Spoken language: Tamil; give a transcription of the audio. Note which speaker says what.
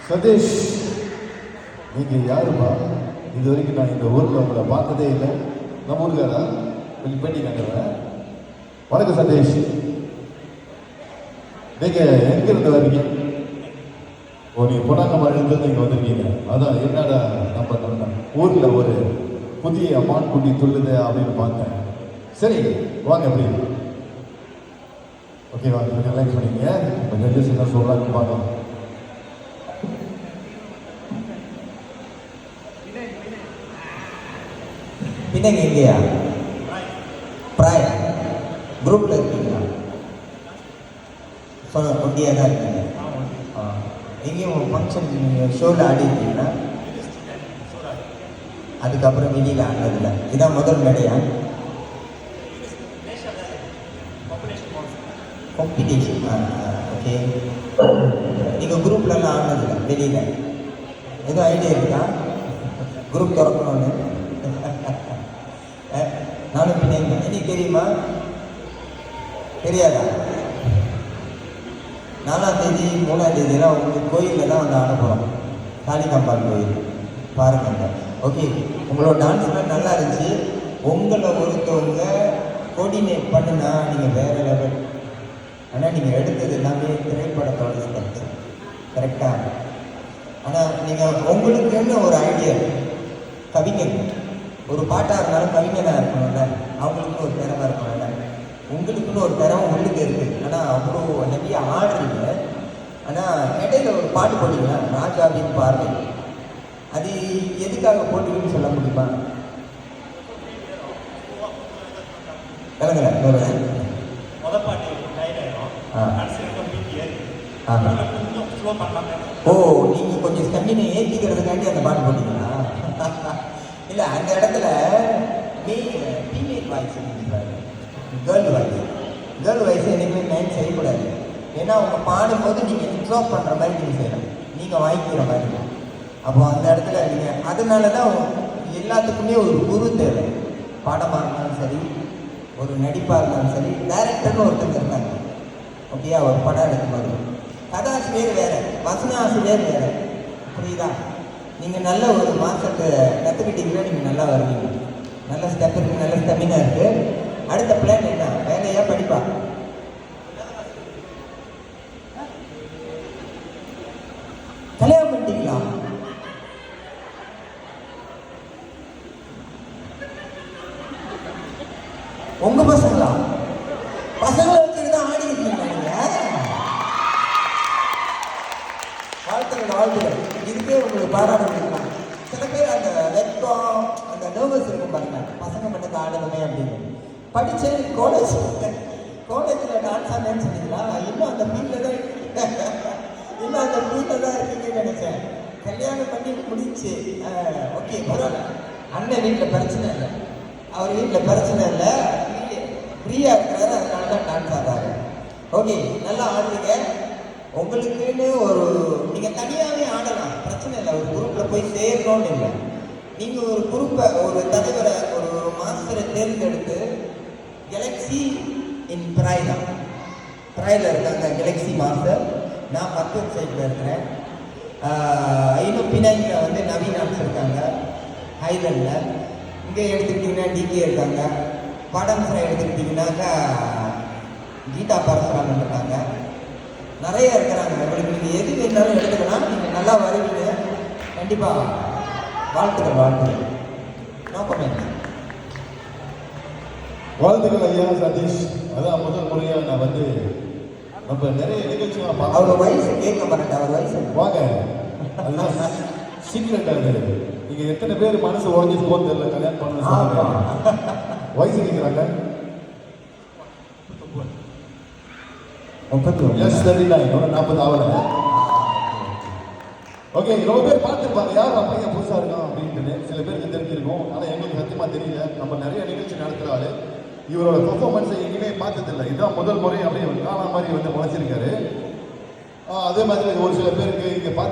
Speaker 1: சதீஷ், நீங்கள் யாருப்பா? இது வரைக்கும் நான் இந்த ஊரில் உங்களை பார்த்ததே இல்லை. நம்ம ஊருக்காரா? கொஞ்சம் பேட்டி காட்டுறேன். வணக்கம் சதீஷ், நீங்கள் எங்கேருந்து வரீங்க? ஓ, நீங்கள் பொன்னாங்கம்மாயிலிருந்து இங்கே வந்திருக்கீங்க. அதான் என்னடா நம்ம ஊரில் ஒரு புதிய மான் குட்டி துள்ளுது அப்படின்னு பார்த்தேன். சரி வாங்க அப்படி. ஓகேவா? கொஞ்சம் ரிலாக்ஸ் பண்ணிங்க. இப்போ ஜட்ஜஸ் என்ன சொல்கிறாங்க பார்க்கலாம்.
Speaker 2: பின்னங்க இல்லையா? ப்ராய் குரூப்பில் இருக்கீங்களா? ஒண்டியாக தான் இருக்கீங்க. எங்கேயும் ஃபங்க்ஷன் ஷோவில் ஆடி இருக்கீங்களா? அதுக்கப்புறம் வெளியில் ஆடினதில்லை. இதான் முதல் மேடையா? காம்படிஷன். ஓகே. நீங்கள் குரூப்லலாம் ஆடினதில்லை வெளியில்? எதுவும் ஐடியா இருக்கா குரூப் திறக்கணும்னு? நானும் பின்னேங்க. எனக்கு தெரியுமா? தெரியாதா? 4ஆம் தேதி 3ஆம் தேதியெல்லாம் உங்களுக்கு கோயிலில் தான் வந்து ஆட போகிறோம். காளிகாம்பாள் கோயில் பாருங்க. ஓகே, உங்களோட டான்ஸ்லாம் நல்லா இருந்துச்சு. உங்களை ஒருத்தவங்க கோஆர்டினேட் பண்ணுனா நீங்கள் வேறு லெவல். ஆனால் நீங்கள் எடுத்தது எல்லாமே திரைப்படத்தோட ஸ்பெக்ட் கரெக்டாக. ஆனால் நீங்கள் உங்களுக்குன்னு ஒரு ஐடியா, கவிஞர் ஒரு பாட்டாக இருந்தாலும் கவிஞனாக இருக்கணும்ல, அவங்களுக்குன்னு ஒரு திறமை இருக்கணும்ல. உங்களுக்குன்னு ஒரு திறமை உள்ளுக்கு இருக்குது. ஆனால் அவ்வளோ நிறைய ஆடுறீங்க. ஆனால் இடையில ஒரு பாட்டு போட்டிங்களா, ராஜாவின் பார்வை, அது எதுக்காக போட்டிங்கன்னு சொல்ல முடியுமா? விளங்கல ஓ, நீங்கள் கொஞ்சம் ஸ்டெமினை ஏற்றிக்கிறதுக்காண்டி அந்த பாட்டு போட்டிங்களா? இல்லை, அந்த இடத்துல ஃபீமேல் வாய்ஸ் இருக்கிறாரு, கேர்ள் வாய்ஸ் என்றைக்குமே மெயின் செய்யக்கூடாது. ஏன்னா அவங்க பாடும்போது நீங்கள் இன்ட்ரோப் பண்ணுற மாதிரி நீங்கள் செய்யணும், நீங்கள் வாங்கிக்கிற மாதிரி. அப்போ அந்த இடத்துல நீங்கள் அதனால தான் எல்லாத்துக்குமே ஒரு குரு தேவை. பாடமாக இருந்தாலும் சரி, ஒரு நடிப்பாக இருந்தாலும் சரி, டைரக்டர்னு ஒருத்தங்க இருந்தாங்க. ஓகேயா? ஒரு படம் எடுக்கும்போது கதாசிரியர் வேறு, வசன ஆசிரியர் வேறு. புரியுதா? நீங்கள் நல்ல ஒரு மாதத்தை கற்றுக்கிட்டீங்கன்னா நீங்கள் நல்லா வருவீங்க. நல்ல ஸ்டெப் இருக்குது, நல்ல ஸ்டெமினா இருக்குது. அடுத்த பிளான் என்ன? வேலையா படிப்பா? கல்யாணம் பண்ணிட்டீங்களா? உங்க பசங்களா? பசங்களை வச்சுட்டு தான் ஆடி இருக்கீங்களா நீங்க? வாழ்த்துக்கள். இதுக்கே உங்களுக்கு பாராட்டுக்கலாம். சில பேர் அந்த வெட்கம், அந்த நர்வஸ் இருக்கும் பாருங்க, பசங்க மட்டும் ஆடணுமே அப்படின்னு. படிச்சு காலேஜில் டான்ஸ் ஆனேன்னு சொன்னீங்களா? இன்னும் அந்த ஃபீல்டில் தான் இருக்கீங்கன்னு நினைச்சேன். கல்யாணம் பண்ணி முடிச்சு ஓகே, பரவாயில்ல. அண்ணன் வீட்டில் பிரச்சனை இல்லை, அவர் வீட்டில் பிரச்சனை இல்லை, ஃப்ரீயாக இருக்கிறாரு, அதனால தான் டான்ஸ் ஆடுறாரு. ஓகே, நல்லா ஆடுறீங்க. உங்களுக்குன்னு ஒரு நீங்கள் தனியாகவே ஆடலாம், பிரச்சனை இல்லை. ஒரு குரூப்பில் போய் சேரணும்னு இல்லை. நீங்கள் ஒரு குரூப்பை, ஒரு தலைவரை, ஒரு மாஸ்டரை தேர்ந்தெடுத்து கெலக்ஸி இன் ப்ராயில் இருக்காங்க கெலக்ஸி மாஸ்டர். நான் பக்கத்து சைடில் இருக்கிறேன். இன்னும் பின்னாடியில் வந்து நவீன் ஆர்ட்ஸ் இருக்காங்க ஹைலண்டில். இங்கே எடுத்துக்கிட்டிங்கன்னா டிகே இருக்காங்க. படம் எடுத்துக்கிட்டிங்கன்னாக்கா கீதா பரசுராமன் இருக்காங்க. நிறைய இருக்கிறாங்க. உங்களுக்கு நீங்கள் எது வேணாலும் எடுத்துக்கலாம். நீங்கள் நல்லா வருவீங்க கண்டிப்பாக. வாழ்த்துக்கள். No comment.
Speaker 1: வாழ்த்துக்கள் ஐயா சதீஷ். அதான் முதல் முறையாக நான் வந்து நம்ம நிறைய நிகழ்ச்சிலாம் பார்க்க.
Speaker 2: அவர் வயசு கேட்க மாட்டேன். அவர் வயசு
Speaker 1: வாங்க, அதுதான் சீக்கிரட். அது நீங்கள் எத்தனை பேர் மனசு உடஞ்சி போகிறது தெரியல, கல்யாணம் பண்ண சொல்லுங்க. வயசு கேட்குறாங்க 40 ஆகலை. ஓகே, ரொம்ப பேர் பார்த்துருப்பாங்க யார் பையன் புதுசாக இருக்கான் அப்படின்ட்டு. சில பேருக்கு தெரிஞ்சிருக்கும், ஆனால் எங்களுக்கு சத்தியமாக தெரியல. நம்ம நிறைய நிகழ்ச்சி நடத்துகிறாரு. இவரோட பெர்ஃபார்மன்ஸை எங்கேயுமே பார்த்ததில்லை. இதுதான் முதல் முறை அப்படியே காணா மாதிரி வந்து முளைச்சிருக்காரு. அதே மாதிரி ஒரு சில பேருக்கு இங்கே பார்த்து